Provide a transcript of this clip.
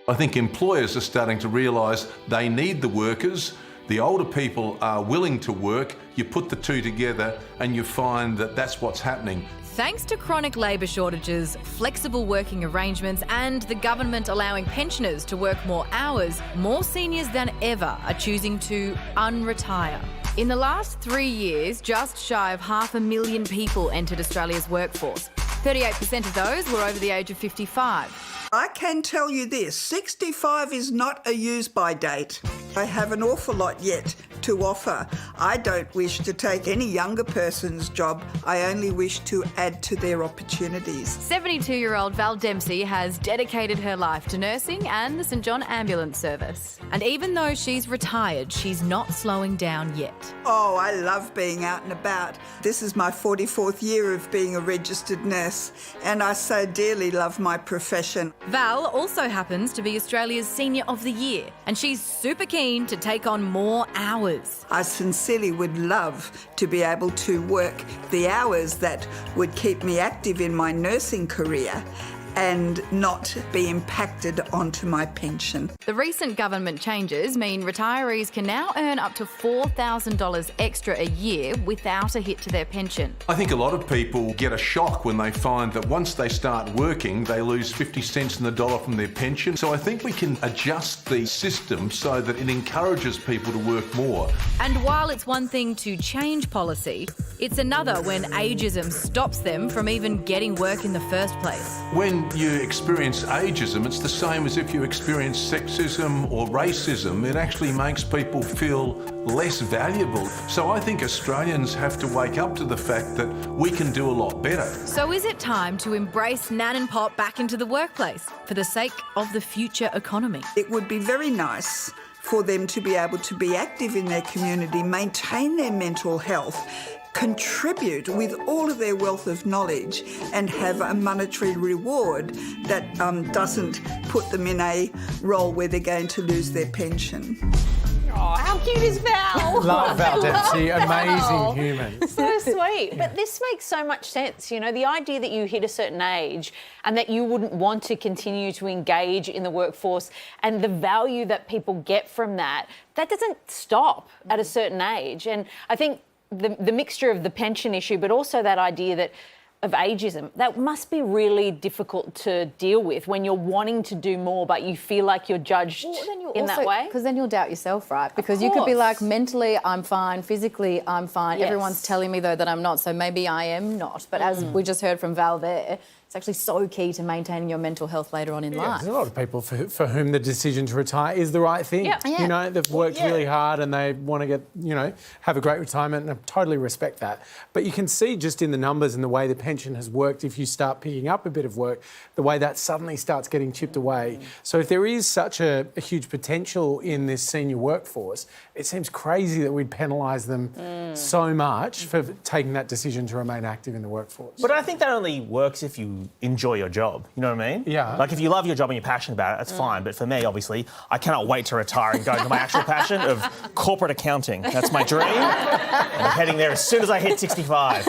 I think employers are starting to realise they need the workers. The older people are willing to work. You put the two together and you find that that's what's happening. Thanks to chronic labour shortages, flexible working arrangements and the government allowing pensioners to work more hours, more seniors than ever are choosing to unretire. In the last 3 years, just shy of 500,000 people entered Australia's workforce. 38% of those were over the age of 55. I can tell you this, 65 is not a use-by date. I have an awful lot yet to offer. I don't wish to take any younger person's job. I only wish to add to their opportunities. 72-year-old Val Dempsey has dedicated her life to nursing and the St John Ambulance Service. And even though she's retired, she's not slowing down yet. Oh, I love being out and about. This is my 44th year of being a registered nurse, and I so dearly love my profession. Val also happens to be Australia's Senior of the Year, and she's super keen to take on more hours. I sincerely would love to be able to work the hours that would keep me active in my nursing career and not be impacted onto my pension. The recent government changes mean retirees can now earn up to $4,000 extra a year without a hit to their pension. I think a lot of people get a shock when they find that once they start working, they lose 50 cents in the dollar from their pension. So I think we can adjust the system so that it encourages people to work more. And while it's one thing to change policy, it's another when ageism stops them from even getting work in the first place. When you experience ageism, it's the same as if you experience sexism or racism. It actually makes people feel less valuable. So I think Australians have to wake up to the fact that we can do a lot better. So is it time to embrace Nan and Pop back into the workplace for the sake of the future economy? It would be very nice for them to be able to be active in their community, maintain their mental health, contribute with all of their wealth of knowledge and have a monetary reward that doesn't put them in a role where they're going to lose their pension. Oh, how cute is Val? Love Val Dempsey, amazing human. So sweet. But this makes so much sense, you know, the idea that you hit a certain age and that you wouldn't want to continue to engage in the workforce and the value that people get from that, that doesn't stop at a certain age. And I think the mixture of the pension issue, but also that idea that of ageism, that must be really difficult to deal with when you're wanting to do more, but you feel like you're judged that way. Because then you'll doubt yourself, right? Because you could be like, mentally I'm fine, physically I'm fine. Yes. Everyone's telling me, though, that I'm not, so maybe I am not. But as we just heard from Val there, it's actually so key to maintaining your mental health later on in life. There's a lot of people for whom the decision to retire is the right thing. Yeah. You know, they've worked really hard and they want to get, you know, have a great retirement, and I totally respect that. But you can see just in the numbers and the way the pension has worked, if you start picking up a bit of work, the way that suddenly starts getting chipped away. So if there is such a huge potential in this senior workforce, it seems crazy that we'd penalise them so much for taking that decision to remain active in the workforce. But I think that only works if you enjoy your job. You know what I mean? Yeah. Like if you love your job and you're passionate about it, that's fine. But for me, obviously, I cannot wait to retire and go into my actual passion of corporate accounting. That's my dream. And I'm heading there as soon as I hit 65.